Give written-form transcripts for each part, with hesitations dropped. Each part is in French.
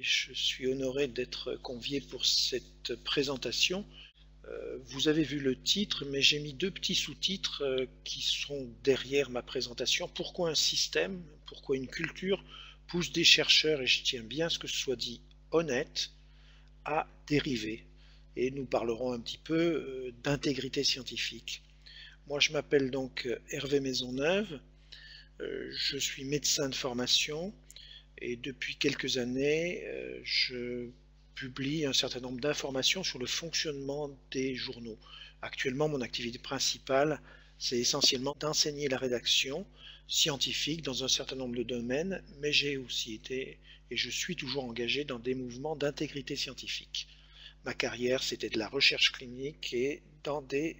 Je suis honoré d'être convié pour cette présentation. Vous avez vu le titre, mais j'ai mis deux petits sous-titres qui sont derrière ma présentation. Pourquoi un système, pourquoi une culture pousse des chercheurs, et je tiens bien à ce que ce soit dit honnête, à dériver. Et nous parlerons un petit peu d'intégrité scientifique. Moi, je m'appelle donc Hervé Maisonneuve, je suis médecin de formation et depuis quelques années, je publie un certain nombre d'informations sur le fonctionnement des journaux. Actuellement, mon activité principale, c'est essentiellement d'enseigner la rédaction scientifique dans un certain nombre de domaines, mais j'ai aussi été et je suis toujours engagé dans des mouvements d'intégrité scientifique. Ma carrière, c'était de la recherche clinique et dans des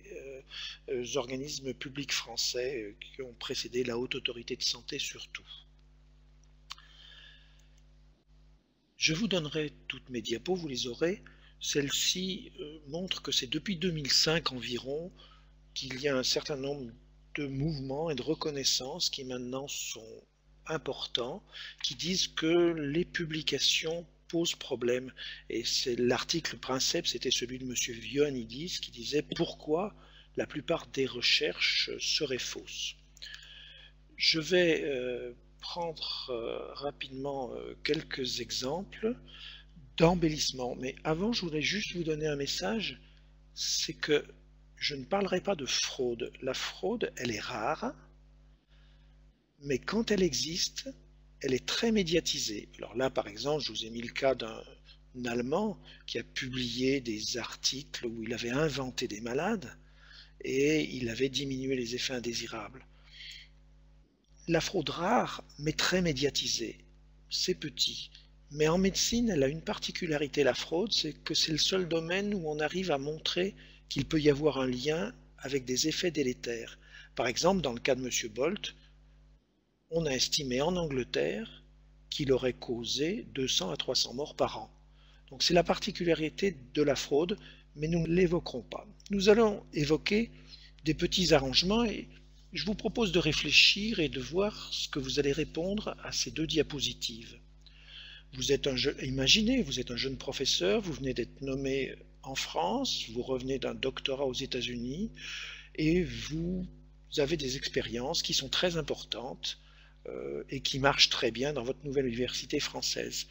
organismes publics français qui ont précédé la Haute Autorité de Santé surtout. Je vous donnerai toutes mes diapos, vous les aurez. Celle-ci montre que c'est depuis 2005 environ qu'il y a un certain nombre de mouvements et de reconnaissances qui maintenant sont importants, qui disent que les publications posent problème. Et c'est l'article principe, c'était celui de M. Ioannidis qui disait pourquoi la plupart des recherches seraient fausses. Je vais prendre rapidement quelques exemples d'embellissement. Mais avant, je voudrais juste vous donner un message, c'est que je ne parlerai pas de fraude. La fraude, elle est rare, mais quand elle existe, elle est très médiatisée. Alors là, par exemple, je vous ai mis le cas d'un Allemand qui a publié des articles où il avait inventé des malades et il avait diminué les effets indésirables. La fraude rare, mais très médiatisée, c'est petit. Mais en médecine, elle a une particularité, la fraude, c'est que c'est le seul domaine où on arrive à montrer qu'il peut y avoir un lien avec des effets délétères. Par exemple, dans le cas de M. Bolt, on a estimé en Angleterre qu'il aurait causé 200 à 300 morts par an. Donc c'est la particularité de la fraude, mais nous ne l'évoquerons pas. Nous allons évoquer des petits arrangements et je vous propose de réfléchir et de voir ce que vous allez répondre à ces deux diapositives. Imaginez, vous êtes un jeune professeur, vous venez d'être nommé en France, vous revenez d'un doctorat aux États-Unis et vous avez des expériences qui sont très importantes et qui marchent très bien dans votre nouvelle université française.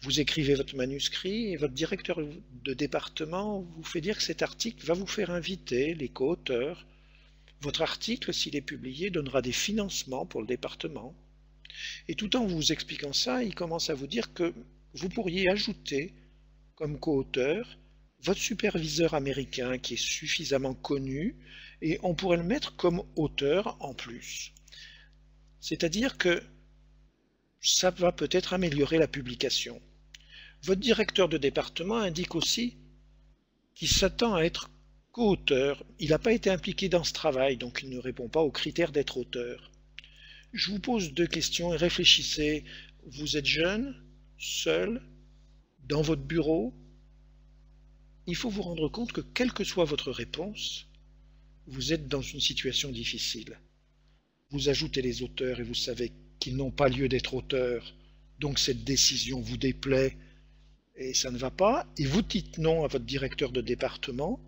Vous écrivez votre manuscrit et votre directeur de département vous fait dire que cet article va vous faire inviter les co-auteurs. Votre article, s'il est publié, donnera des financements pour le département. Et tout en vous expliquant ça, il commence à vous dire que vous pourriez ajouter comme co-auteur votre superviseur américain qui est suffisamment connu et on pourrait le mettre comme auteur en plus. C'est-à-dire que ça va peut-être améliorer la publication. Votre directeur de département indique aussi qu'il s'attend à être co-auteur. Il n'a pas été impliqué dans ce travail, donc il ne répond pas aux critères d'être auteur. Je vous pose deux questions et réfléchissez. Vous êtes jeune, seul, dans votre bureau. Il faut vous rendre compte que quelle que soit votre réponse, vous êtes dans une situation difficile. Vous ajoutez les auteurs et vous savez qu'ils n'ont pas lieu d'être auteurs, donc cette décision vous déplaît et ça ne va pas, et vous dites non à votre directeur de département,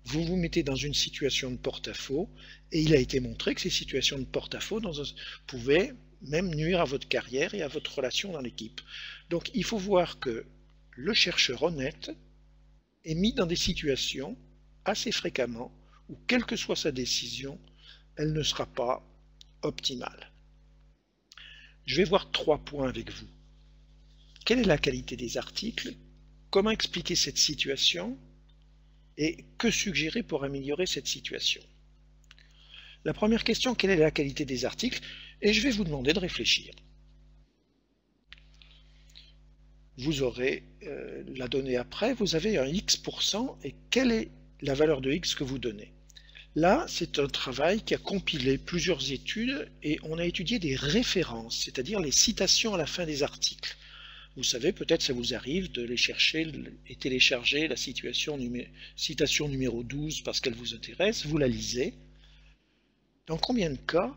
vous vous mettez dans une situation de porte-à-faux, et il a été montré que ces situations de porte-à-faux pouvaient même nuire à votre carrière et à votre relation dans l'équipe. Donc il faut voir que le chercheur honnête est mis dans des situations assez fréquemment où, quelle que soit sa décision, elle ne sera pas optimale. Je vais voir 3 points avec vous. Quelle est la qualité des articles? Comment expliquer cette situation? Et que suggérer pour améliorer cette situation? La première question, quelle est la qualité des articles? Et je vais vous demander de réfléchir. Vous aurez la donnée après, vous avez un X% et quelle est la valeur de X que vous donnez? Là, c'est un travail qui a compilé plusieurs études et on a étudié des références, c'est-à-dire les citations à la fin des articles. Vous savez, peut-être ça vous arrive de les chercher et télécharger la citation numéro 12 parce qu'elle vous intéresse, vous la lisez. Dans combien de cas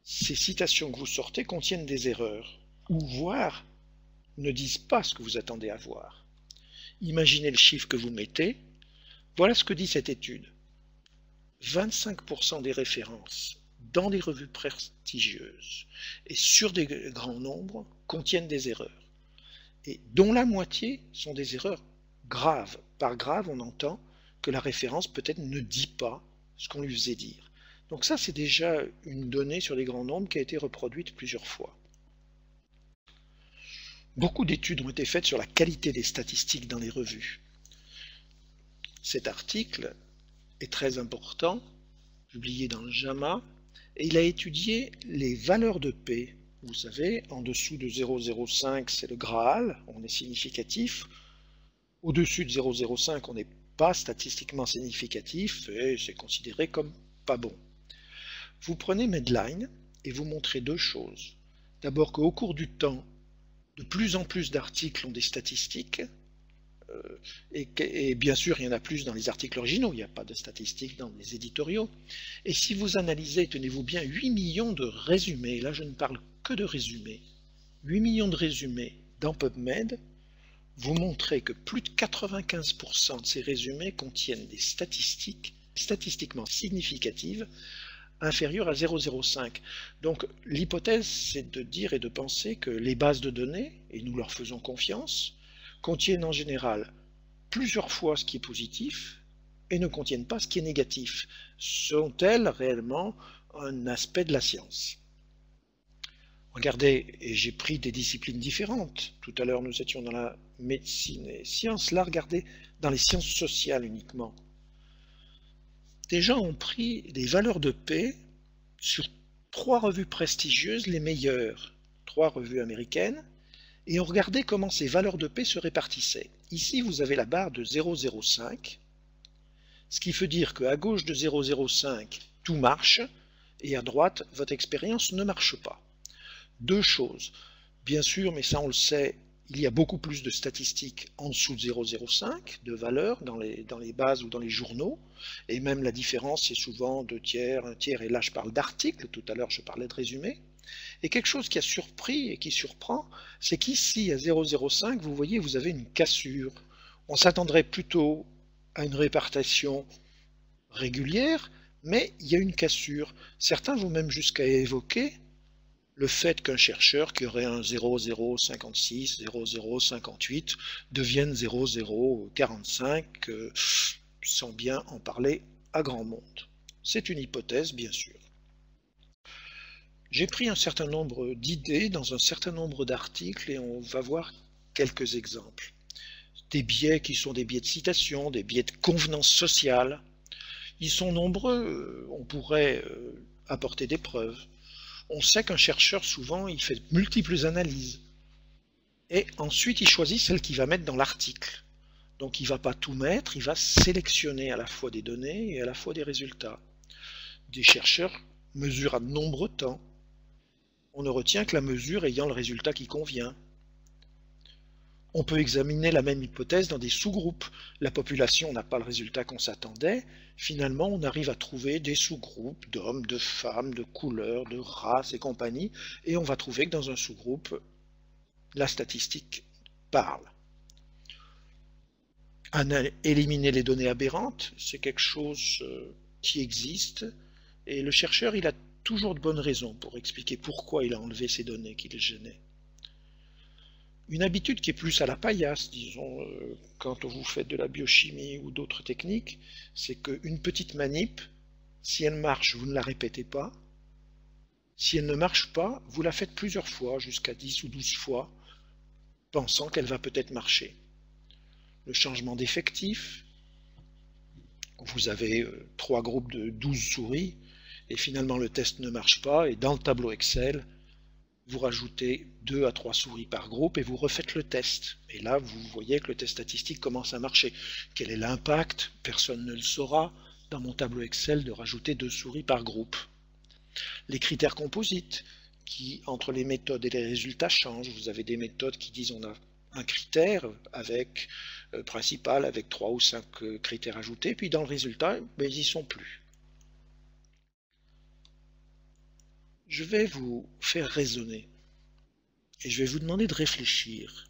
ces citations que vous sortez contiennent des erreurs? Ou voire ne disent pas ce que vous attendez à voir. Imaginez le chiffre que vous mettez. Voilà ce que dit cette étude. 25% des références dans des revues prestigieuses et sur des grands nombres contiennent des erreurs, et dont la moitié sont des erreurs graves. Par grave, on entend que la référence peut-être ne dit pas ce qu'on lui faisait dire. Donc ça, c'est déjà une donnée sur les grands nombres qui a été reproduite plusieurs fois. Beaucoup d'études ont été faites sur la qualité des statistiques dans les revues. Cet article est très important, publié dans le JAMA, et il a étudié les valeurs de P. Vous savez, en dessous de 0,05, c'est le Graal, on est significatif. Au-dessus de 0,05, on n'est pas statistiquement significatif, et c'est considéré comme pas bon. Vous prenez Medline, et vous montrez deux choses. D'abord qu'au cours du temps, de plus en plus d'articles ont des statistiques, et bien sûr, il y en a plus dans les articles originaux, il n'y a pas de statistiques dans les éditoriaux. Et si vous analysez, tenez-vous bien, 8 millions de résumés, là je ne parle que de résumés, 8 millions de résumés dans PubMed, vous montrez que plus de 95% de ces résumés contiennent des statistiques statistiquement significatives inférieures à 0,05. Donc l'hypothèse, c'est de dire et de penser que les bases de données, et nous leur faisons confiance, contiennent en général plusieurs fois ce qui est positif et ne contiennent pas ce qui est négatif. Sont-elles réellement un aspect de la science? Regardez, et j'ai pris des disciplines différentes. Tout à l'heure, nous étions dans la médecine et sciences. Là, regardez, dans les sciences sociales uniquement. Des gens ont pris des valeurs de P sur 3 revues prestigieuses, les meilleures, 3 revues américaines, et ont regardé comment ces valeurs de P se répartissaient. Ici, vous avez la barre de 0,05, ce qui veut dire qu'à gauche de 0,05, tout marche, et à droite, votre expérience ne marche pas. Deux choses. Bien sûr, mais ça on le sait, il y a beaucoup plus de statistiques en dessous de 0,05 de valeur dans les bases ou dans les journaux, et même la différence c'est souvent 2 tiers, 1 tiers, et là je parle d'articles, tout à l'heure je parlais de résumés. Et quelque chose qui a surpris et qui surprend, c'est qu'ici à 0,05, vous voyez, vous avez une cassure. On s'attendrait plutôt à une répartition régulière, mais il y a une cassure. Certains vont même jusqu'à évoquer le fait qu'un chercheur qui aurait un 0,056, 0,058 devienne 0,045 sans bien en parler à grand monde. C'est une hypothèse, bien sûr. J'ai pris un certain nombre d'idées dans un certain nombre d'articles et on va voir quelques exemples. Des biais qui sont des biais de citation, des biais de convenance sociale. Ils sont nombreux, on pourrait apporter des preuves. On sait qu'un chercheur, souvent, il fait multiples analyses. Et ensuite, il choisit celle qu'il va mettre dans l'article. Donc, il ne va pas tout mettre, il va sélectionner à la fois des données et à la fois des résultats. Des chercheurs mesurent à de nombreux temps. On ne retient que la mesure ayant le résultat qui convient. On peut examiner la même hypothèse dans des sous-groupes. La population n'a pas le résultat qu'on s'attendait. Finalement, on arrive à trouver des sous-groupes d'hommes, de femmes, de couleurs, de races et compagnie. Et on va trouver que dans un sous-groupe, la statistique parle. Éliminer les données aberrantes, c'est quelque chose qui existe. Et le chercheur, il a toujours de bonnes raisons pour expliquer pourquoi il a enlevé ces données qui le gênaient. Une habitude qui est plus à la paillasse, disons, quand vous faites de la biochimie ou d'autres techniques, c'est qu'une petite manip, si elle marche, vous ne la répétez pas. Si elle ne marche pas, vous la faites plusieurs fois, jusqu'à 10 ou 12 fois, pensant qu'elle va peut-être marcher. Le changement d'effectif, vous avez 3 groupes de 12 souris, et finalement le test ne marche pas, et dans le tableau Excel, vous rajoutez 2 à 3 souris par groupe et vous refaites le test. Et là, vous voyez que le test statistique commence à marcher. Quel est l'impact? Personne ne le saura dans mon tableau Excel de rajouter 2 souris par groupe. Les critères composites, qui entre les méthodes et les résultats changent. Vous avez des méthodes qui disent on a un critère avec principal, avec 3 ou 5 critères ajoutés, puis dans le résultat, ils n'y sont plus. Je vais vous faire raisonner. et je vais vous demander de réfléchir.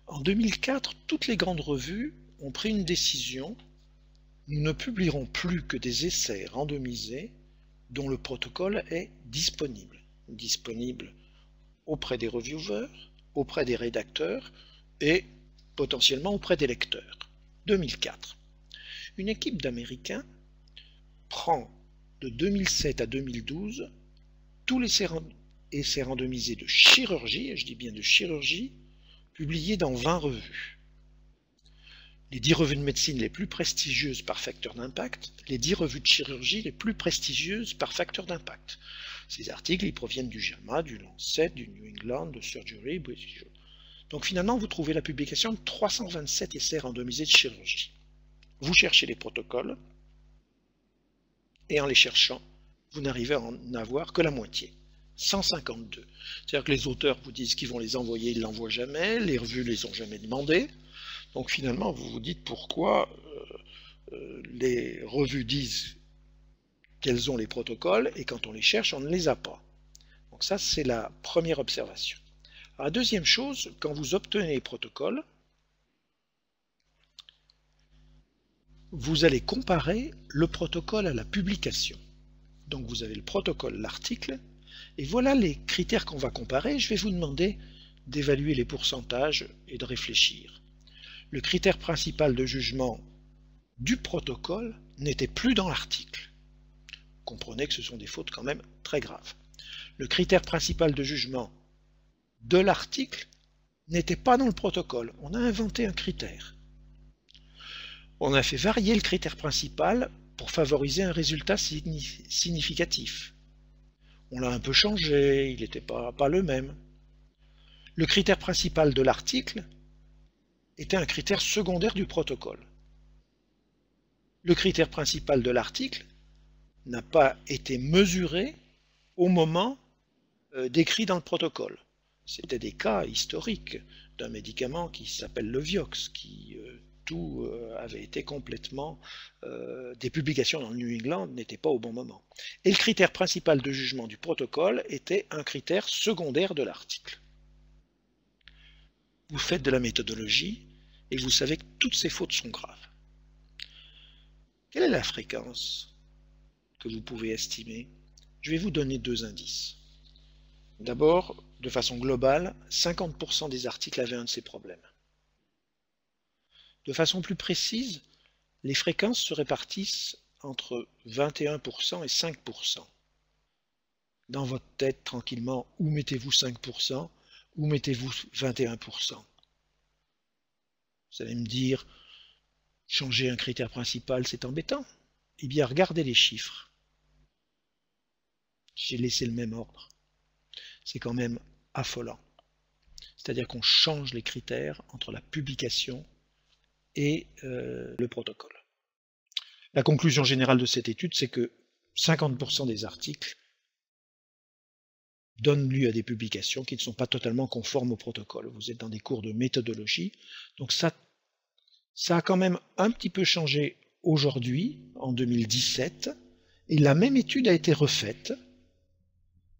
En 2004, toutes les grandes revues ont pris une décision. Nous ne publierons plus que des essais randomisés dont le protocole est disponible. Disponible auprès des reviewers, auprès des rédacteurs et potentiellement auprès des lecteurs. 2004. Une équipe d'Américains prend de 2007 à 2012 tous les essais randomisés de chirurgie, et je dis bien de chirurgie, publiés dans 20 revues. Les 10 revues de médecine les plus prestigieuses par facteur d'impact, les 10 revues de chirurgie les plus prestigieuses par facteur d'impact. Ces articles, ils proviennent du JAMA, du Lancet, du New England, de Surgery, British. Donc finalement, vous trouvez la publication de 327 essais randomisés de chirurgie. Vous cherchez les protocoles, et en les cherchant, vous n'arrivez à en avoir que la moitié. 152. C'est-à-dire que les auteurs vous disent qu'ils vont les envoyer, ils ne l'envoient jamais, les revues ne les ont jamais demandées. Donc finalement, vous vous dites pourquoi les revues disent qu'elles ont les protocoles, et quand on les cherche, on ne les a pas. Donc ça, c'est la première observation. Alors, la deuxième chose, quand vous obtenez les protocoles, vous allez comparer le protocole à la publication. Donc vous avez le protocole, l'article, et voilà les critères qu'on va comparer. Je vais vous demander d'évaluer les pourcentages et de réfléchir. Le critère principal de jugement du protocole n'était plus dans l'article. Comprenez que ce sont des fautes quand même très graves. Le critère principal de jugement de l'article n'était pas dans le protocole. On a inventé un critère. On a fait varier le critère principal pour favoriser un résultat significatif. On l'a un peu changé, il n'était pas le même. Le critère principal de l'article était un critère secondaire du protocole. Le critère principal de l'article n'a pas été mesuré au moment décrit dans le protocole. C'était des cas historiques d'un médicament qui s'appelle le Vioxx, qui tout avait été complètement... des publications dans le New England n'étaient pas au bon moment. Et le critère principal de jugement du protocole était un critère secondaire de l'article. Vous faites de la méthodologie et vous savez que toutes ces fautes sont graves. Quelle est la fréquence que vous pouvez estimer? Je vais vous donner deux indices. D'abord, de façon globale, 50% des articles avaient un de ces problèmes. De façon plus précise, les fréquences se répartissent entre 21% et 5%. Dans votre tête, tranquillement, où mettez-vous 5%, où mettez-vous 21%? Vous allez me dire, changer un critère principal, c'est embêtant. Eh bien, regardez les chiffres. J'ai laissé le même ordre. C'est quand même affolant. C'est-à-dire qu'on change les critères entre la publication et le protocole. La conclusion générale de cette étude, c'est que 50% des articles donnent lieu à des publications qui ne sont pas totalement conformes au protocole. Vous êtes dans des cours de méthodologie, donc ça a quand même un petit peu changé aujourd'hui, en 2017, et la même étude a été refaite,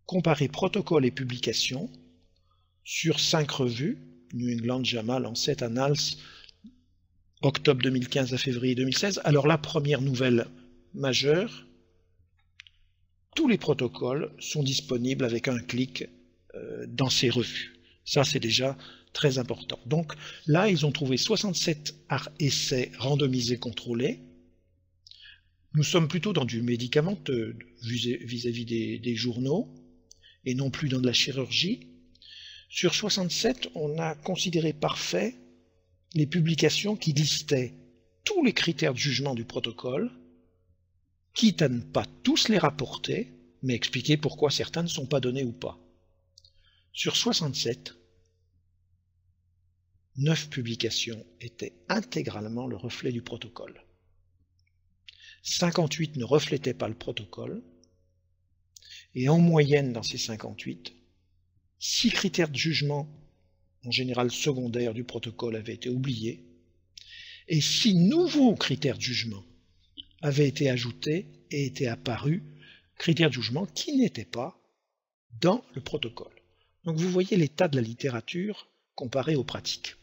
comparer protocole et publication sur 5 revues, New England, JAMA, Lancet, Annals, octobre 2015 à février 2016. Alors la première nouvelle majeure, tous les protocoles sont disponibles avec un clic dans ces revues. Ça, c'est déjà très important. Donc là, ils ont trouvé 67 essais randomisés contrôlés. Nous sommes plutôt dans du médicamenteux vis-à-vis des journaux et non plus dans de la chirurgie. Sur 67, on a considéré parfait les publications qui listaient tous les critères de jugement du protocole, quitte à ne pas tous les rapporter, mais expliquer pourquoi certains ne sont pas donnés ou pas. Sur 67, 9 publications étaient intégralement le reflet du protocole. 58 ne reflétaient pas le protocole, et en moyenne dans ces 58, 6 critères de jugement, en général secondaires du protocole, avaient été oubliés, et 6 nouveaux critères de jugement avaient été ajoutés et étaient apparus, critères de jugement qui n'étaient pas dans le protocole. Donc vous voyez l'état de la littérature comparé aux pratiques.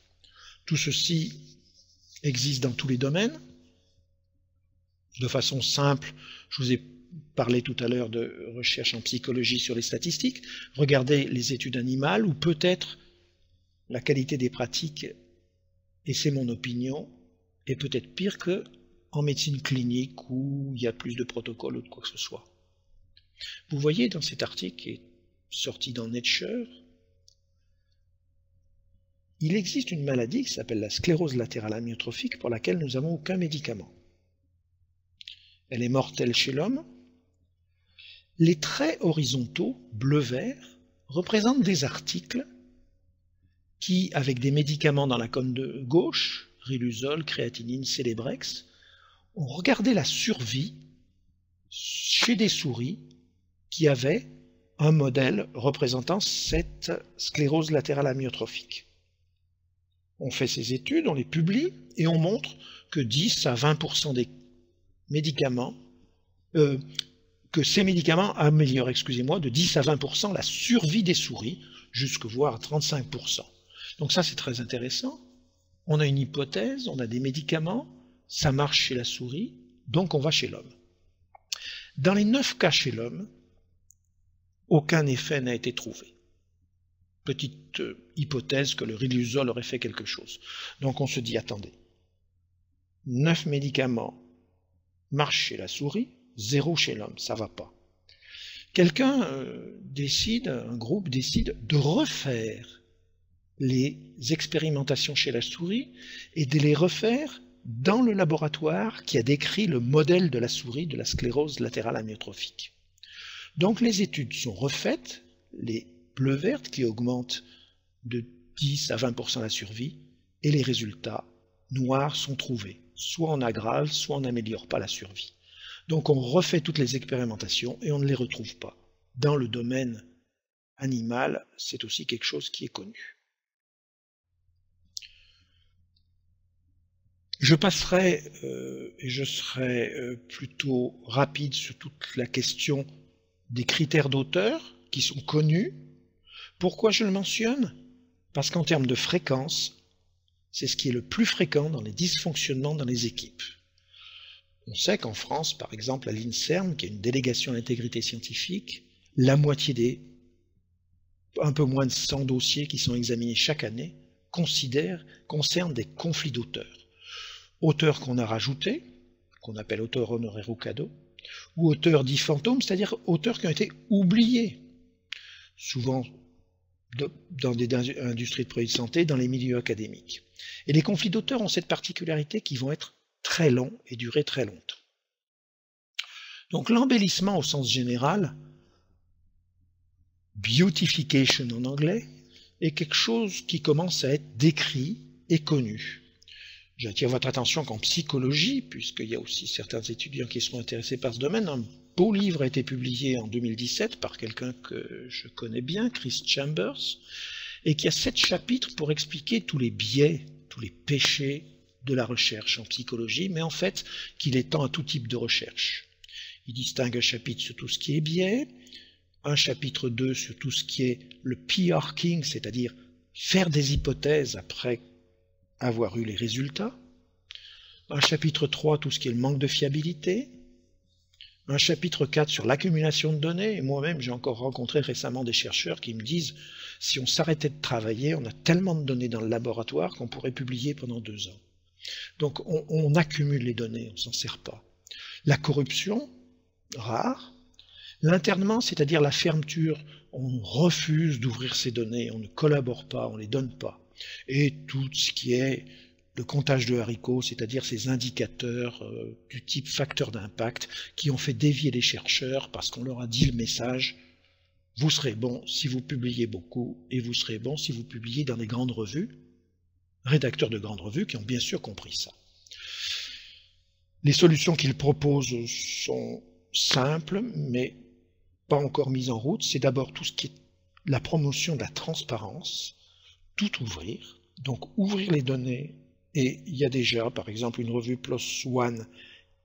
Tout ceci existe dans tous les domaines. De façon simple, je vous ai parlé tout à l'heure de recherche en psychologie sur les statistiques. Regardez les études animales où peut-être la qualité des pratiques, et c'est mon opinion, est peut-être pire qu'en médecine clinique où il y a plus de protocoles ou de quoi que ce soit. Vous voyez dans cet article qui est sorti dans Nature, il existe une maladie qui s'appelle la sclérose latérale amyotrophique pour laquelle nous n'avons aucun médicament. Elle est mortelle chez l'homme. Les traits horizontaux, bleu-vert, représentent des articles qui, avec des médicaments dans la colonne de gauche, riluzole, créatinine, Celebrex, ont regardé la survie chez des souris qui avaient un modèle représentant cette sclérose latérale amyotrophique. On fait ces études, on les publie et on montre que 10 à 20% des médicaments, que ces médicaments améliorent, de 10 à 20% la survie des souris, jusque voire 35%. Donc ça c'est très intéressant. On a une hypothèse, on a des médicaments, ça marche chez la souris, donc on va chez l'homme. Dans les 9 cas chez l'homme, aucun effet n'a été trouvé. Petite hypothèse que le riluzole aurait fait quelque chose. Donc on se dit, attendez, 9 médicaments marchent chez la souris, 0 chez l'homme, ça va pas. Quelqu'un décide, un groupe décide de refaire les expérimentations chez la souris et de les refaire dans le laboratoire qui a décrit le modèle de la souris de la sclérose latérale amyotrophique. Donc les études sont refaites, les bleues vertes qui augmentent de 10 à 20% la survie, et les résultats noirs sont trouvés. Soit on aggrave, soit on n'améliore pas la survie. Donc on refait toutes les expérimentations et on ne les retrouve pas. Dans le domaine animal, c'est aussi quelque chose qui est connu. Je passerai, et je serai plutôt rapide sur toute la question des critères d'auteur qui sont connus. Pourquoi je le mentionne? Parce qu'en termes de fréquence, c'est ce qui est le plus fréquent dans les dysfonctionnements dans les équipes. On sait qu'en France, par exemple, à l'INSERM, qui est une délégation à l'intégrité scientifique, la moitié des un peu moins de 100 dossiers qui sont examinés chaque année concernent des conflits d'auteurs. Auteurs qu'on a rajoutés, qu'on appelle auteurs honoraires ou cadeaux, ou auteurs dits fantômes, c'est-à-dire auteurs qui ont été oubliés, souvent dans des industries de produits de santé, dans les milieux académiques. Et les conflits d'auteurs ont cette particularité qu'ils vont être très longs et durer très longtemps. Donc l'embellissement au sens général, beautification en anglais, est quelque chose qui commence à être décrit et connu. J'attire votre attention qu'en psychologie, puisqu'il y a aussi certains étudiants qui seront intéressés par ce domaine, un beau livre a été publié en 2017 par quelqu'un que je connais bien, Chris Chambers, et qui a 7 chapitres pour expliquer tous les biais, tous les péchés de la recherche en psychologie, mais en fait qu'il étend à tout type de recherche. Il distingue un chapitre sur tout ce qui est biais, un chapitre 2 sur tout ce qui est le p-arcing, c'est-à-dire faire des hypothèses après avoir eu les résultats, un chapitre 3, tout ce qui est le manque de fiabilité, un chapitre 4 sur l'accumulation de données, et moi-même j'ai encore rencontré récemment des chercheurs qui me disent si on s'arrêtait de travailler, on a tellement de données dans le laboratoire qu'on pourrait publier pendant 2 ans. Donc on accumule les données, on ne s'en sert pas. La corruption, rare. L'internement, c'est-à-dire la fermeture, on refuse d'ouvrir ces données, on ne collabore pas, on ne les donne pas. Et tout ce qui est le comptage de haricots, c'est-à-dire ces indicateurs du type facteur d'impact qui ont fait dévier les chercheurs parce qu'on leur a dit le message « vous serez bon si vous publiez beaucoup et vous serez bon si vous publiez dans les grandes revues », rédacteurs de grandes revues qui ont bien sûr compris ça. Les solutions qu'ils proposent sont simples, mais pas encore mises en route. C'est d'abord tout ce qui est la promotion de la transparence, tout ouvrir, donc ouvrir les données, et il y a déjà, par exemple, une revue PLOS ONE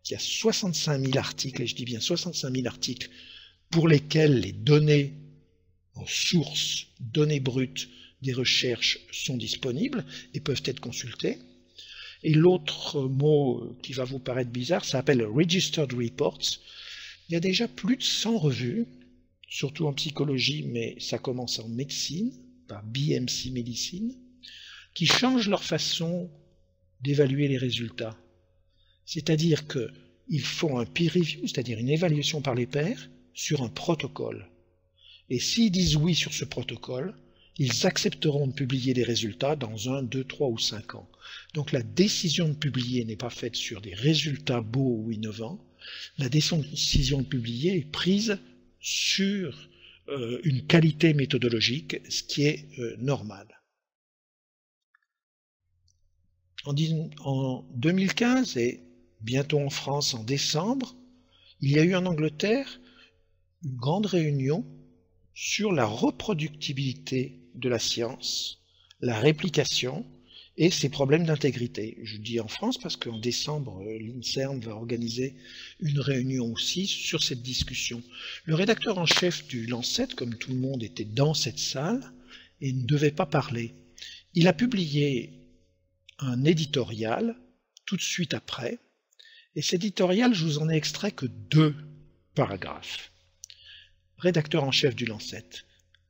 qui a 65 000 articles, et je dis bien 65 000 articles, pour lesquels les données en source, données brutes des recherches sont disponibles et peuvent être consultées. Et l'autre mot qui va vous paraître bizarre, ça s'appelle Registered Reports. Il y a déjà plus de 100 revues, surtout en psychologie, mais ça commence en médecine, par BMC Medicine, qui changent leur façon d'évaluer les résultats. C'est-à-dire qu'ils font un peer review, c'est-à-dire une évaluation par les pairs, sur un protocole. Et s'ils disent oui sur ce protocole, ils accepteront de publier les résultats dans 1, 2, 3 ou 5 ans. Donc la décision de publier n'est pas faite sur des résultats beaux ou innovants, la décision de publier est prise sur une qualité méthodologique, ce qui est normal. En 2015 et bientôt en France en décembre, il y a eu en Angleterre une grande réunion sur la reproductibilité de la science, la réplication et ses problèmes d'intégrité. Je dis en France parce qu'en décembre, l'INSERM va organiser une réunion aussi sur cette discussion. Le rédacteur en chef du Lancet, comme tout le monde, était dans cette salle et ne devait pas parler. Il a publié un éditorial tout de suite après, et cet éditorial, je vous en ai extrait que 2 paragraphes. Rédacteur en chef du Lancet.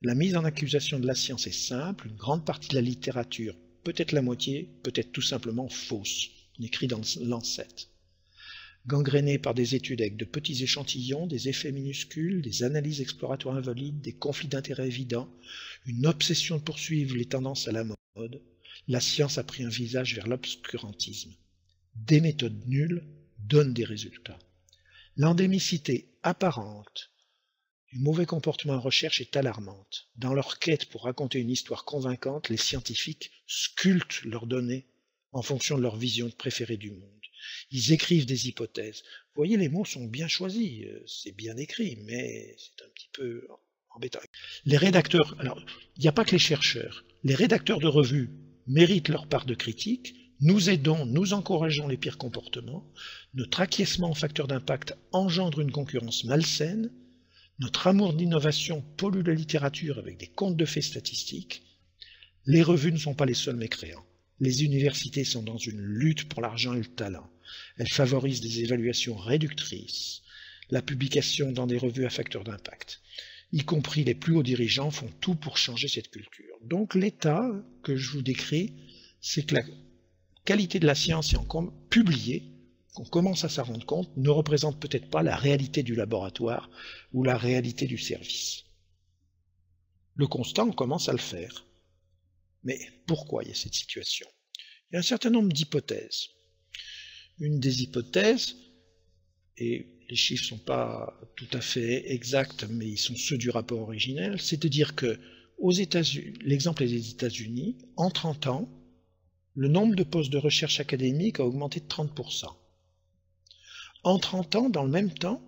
La mise en accusation de la science est simple, une grande partie de la littérature, peut-être la moitié, peut-être tout simplement fausse, écrit dans le Lancet. Gangrénée par des études avec de petits échantillons, des effets minuscules, des analyses exploratoires invalides, des conflits d'intérêts évidents, une obsession de poursuivre les tendances à la mode, la science a pris un visage vers l'obscurantisme. Des méthodes nulles donnent des résultats. L'endémicité apparente du mauvais comportement en recherche est alarmante. Dans leur quête pour raconter une histoire convaincante, les scientifiques sculptent leurs données en fonction de leur vision préférée du monde. Ils écrivent des hypothèses. Vous voyez, les mots sont bien choisis, c'est bien écrit, mais c'est un petit peu embêtant. Les rédacteurs, alors, il n'y a pas que les chercheurs. Les rédacteurs de revues méritent leur part de critique. Nous aidons, nous encourageons les pires comportements. Notre acquiescement aux facteurs d'impact engendre une concurrence malsaine. Notre amour d'innovation pollue la littérature avec des contes de fées statistiques. Les revues ne sont pas les seuls mécréants. Les universités sont dans une lutte pour l'argent et le talent. Elles favorisent des évaluations réductrices, la publication dans des revues à facteurs d'impact. Y compris les plus hauts dirigeants font tout pour changer cette culture. Donc l'état que je vous décris, c'est que la qualité de la science publiée, qu'on commence à s'en rendre compte, ne représente peut-être pas la réalité du laboratoire ou la réalité du service. Le constat, on commence à le faire. Mais pourquoi il y a cette situation? Il y a un certain nombre d'hypothèses. Une des hypothèses, et les chiffres ne sont pas tout à fait exacts, mais ils sont ceux du rapport originel, c'est de dire que aux États-Unis, l'exemple est des États-Unis, en 30 ans, le nombre de postes de recherche académique a augmenté de 30%. En 30 ans, dans le même temps,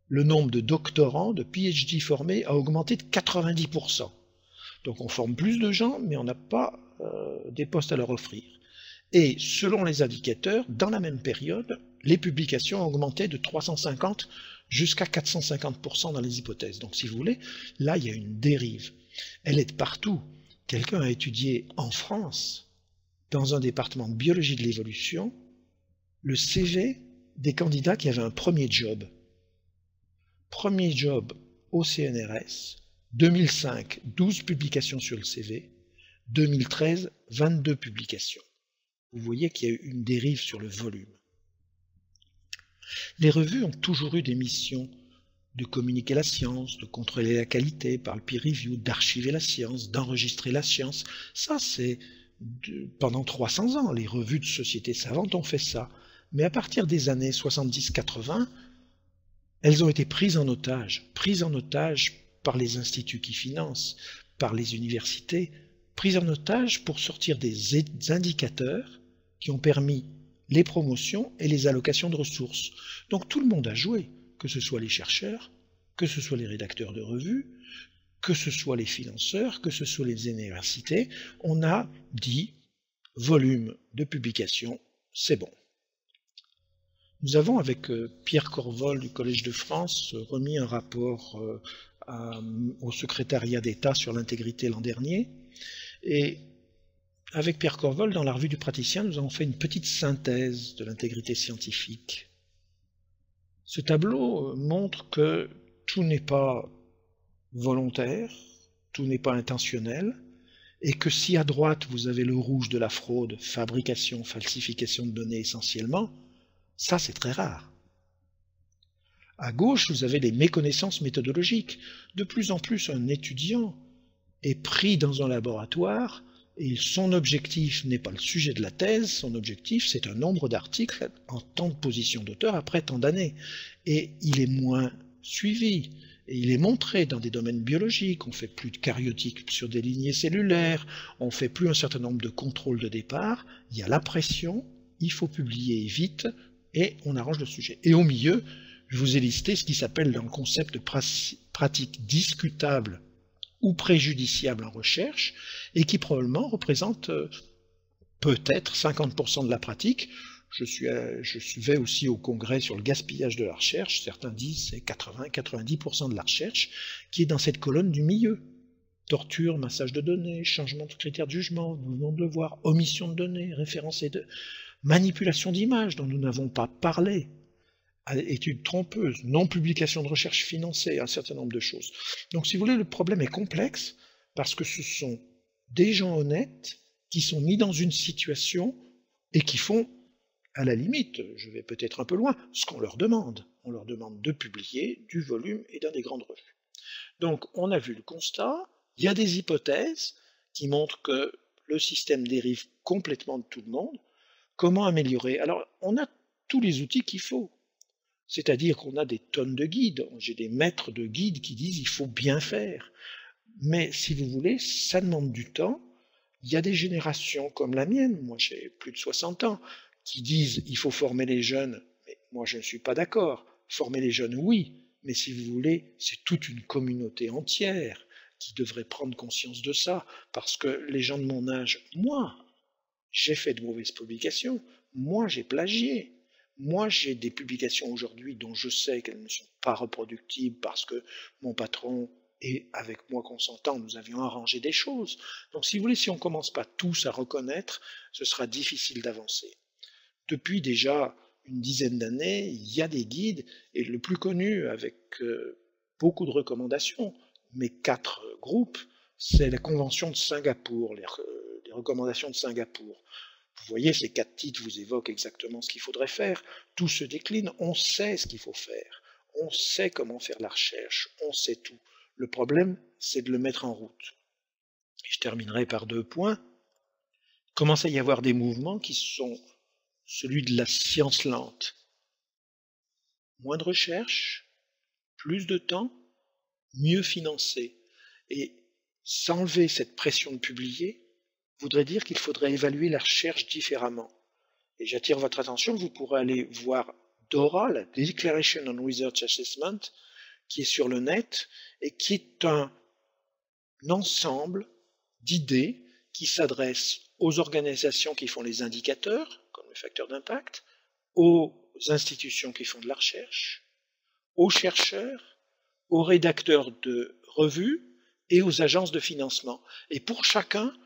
le nombre de doctorants, de PhD formés a augmenté de 90%. Donc on forme plus de gens, mais on n'a pas des postes à leur offrir. Et selon les indicateurs, dans la même période, les publications ont augmenté de 350 jusqu'à 450% dans les hypothèses. Donc si vous voulez, là il y a une dérive. Elle est de partout. Quelqu'un a étudié en France, dans un département de biologie de l'évolution, le CV des candidats qui avaient un premier job. Premier job au CNRS, 2005, 12 publications sur le CV, 2013, 22 publications. Vous voyez qu'il y a eu une dérive sur le volume. Les revues ont toujours eu des missions de communiquer la science, de contrôler la qualité par le peer review, d'archiver la science, d'enregistrer la science. Ça, c'est pendant 300 ans. Les revues de sociétés savantes ont fait ça. Mais à partir des années 70-80, elles ont été prises en otage par les instituts qui financent, par les universités, prises en otage pour sortir des indicateurs qui ont permis les promotions et les allocations de ressources. Donc tout le monde a joué, que ce soit les chercheurs, que ce soit les rédacteurs de revues, que ce soit les financeurs, que ce soit les universités. On a dit volume de publication, c'est bon. Nous avons, avec Pierre Corvol du Collège de France, remis un rapport au secrétariat d'État sur l'intégrité l'an dernier. Et avec Pierre Corvol, dans la revue du praticien, nous avons fait une petite synthèse de l'intégrité scientifique. Ce tableau montre que tout n'est pas volontaire, tout n'est pas intentionnel, et que si à droite vous avez le rouge de la fraude, fabrication, falsification de données essentiellement, ça c'est très rare. À gauche, vous avez les méconnaissances méthodologiques. De plus en plus, un étudiant est pris dans un laboratoire et son objectif n'est pas le sujet de la thèse, son objectif c'est un nombre d'articles en tant de position d'auteur après tant d'années. Et il est moins suivi. Et il est montré dans des domaines biologiques, on ne fait plus de karyotyques sur des lignées cellulaires, on ne fait plus un certain nombre de contrôles de départ, il y a la pression, il faut publier vite, et on arrange le sujet. Et au milieu, je vous ai listé ce qui s'appelle dans le concept de pratique discutable ou préjudiciable en recherche, et qui probablement représente peut-être 50% de la pratique. Je suivais aussi au congrès sur le gaspillage de la recherche, certains disent c'est 80-90% de la recherche qui est dans cette colonne du milieu. Torture, massage de données, changement de critères de jugement, mouvement de devoir, omission de données, référence et de manipulation d'images dont nous n'avons pas parlé, études trompeuses, non-publication de recherche financée, un certain nombre de choses. Donc si vous voulez, le problème est complexe parce que ce sont des gens honnêtes qui sont mis dans une situation et qui font, à la limite, je vais peut-être un peu loin, ce qu'on leur demande. On leur demande de publier du volume et dans des grandes revues. Donc on a vu le constat, il y a des hypothèses qui montrent que le système dérive complètement de tout le monde. Comment améliorer? Alors on a tous les outils qu'il faut. C'est-à-dire qu'on a des tonnes de guides. J'ai des maîtres de guides qui disent il faut bien faire. Mais si vous voulez, ça demande du temps. Il y a des générations comme la mienne, moi j'ai plus de 60 ans, qui disent il faut former les jeunes, mais moi je ne suis pas d'accord. Former les jeunes, oui, mais si vous voulez, c'est toute une communauté entière qui devrait prendre conscience de ça, parce que les gens de mon âge, moi, j'ai fait de mauvaises publications, moi j'ai plagié, moi j'ai des publications aujourd'hui dont je sais qu'elles ne sont pas reproductibles parce que mon patron et avec moi consentant, nous avions arrangé des choses. Donc si vous voulez, si on ne commence pas tous à reconnaître, ce sera difficile d'avancer. Depuis déjà une dizaine d'années, il y a des guides, et le plus connu avec beaucoup de recommandations, mais 4 groupes, c'est la Convention de Singapour, les recommandations de Singapour. Vous voyez, ces 4 titres vous évoquent exactement ce qu'il faudrait faire. Tout se décline, on sait ce qu'il faut faire, on sait comment faire la recherche, on sait tout. Le problème, c'est de le mettre en route. Et je terminerai par 2 points. Il commence à y avoir des mouvements qui sont celui de la science lente. Moins de recherche, plus de temps, mieux financé. Et s'enlever cette pression de publier voudrait dire qu'il faudrait évaluer la recherche différemment. Et j'attire votre attention, vous pourrez aller voir DORA, la Declaration on Research Assessment, qui est sur le net et qui est un ensemble d'idées qui s'adressent aux organisations qui font les indicateurs, comme les facteurs d'impact, aux institutions qui font de la recherche, aux chercheurs, aux rédacteurs de revues et aux agences de financement. Et pour chacun,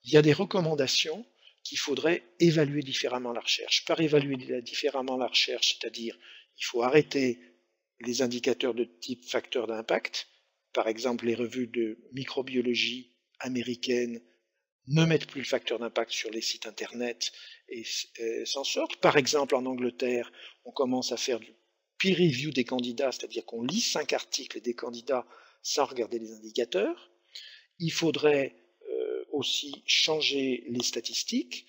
il y a des recommandations qu'il faudrait évaluer différemment la recherche. Par évaluer différemment la recherche, c'est-à-dire il faut arrêter les indicateurs de type facteur d'impact. Par exemple, les revues de microbiologie américaines ne mettent plus le facteur d'impact sur les sites internet et s'en sortent. Par exemple, en Angleterre, on commence à faire du peer review des candidats, c'est-à-dire qu'on lit 5 articles des candidats sans regarder les indicateurs. Il faudrait aussi changer les statistiques.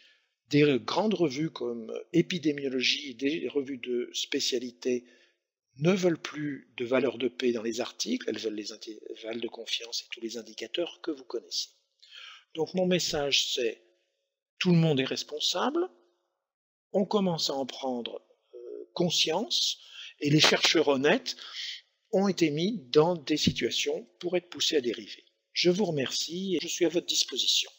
Des grandes revues comme épidémiologie, des revues de spécialité ne veulent plus de valeur de P dans les articles, elles veulent les intervalles de confiance et tous les indicateurs que vous connaissez. Donc mon message c'est, tout le monde est responsable, on commence à en prendre conscience, et les chercheurs honnêtes ont été mis dans des situations pour être poussés à dériver. Je vous remercie et je suis à votre disposition.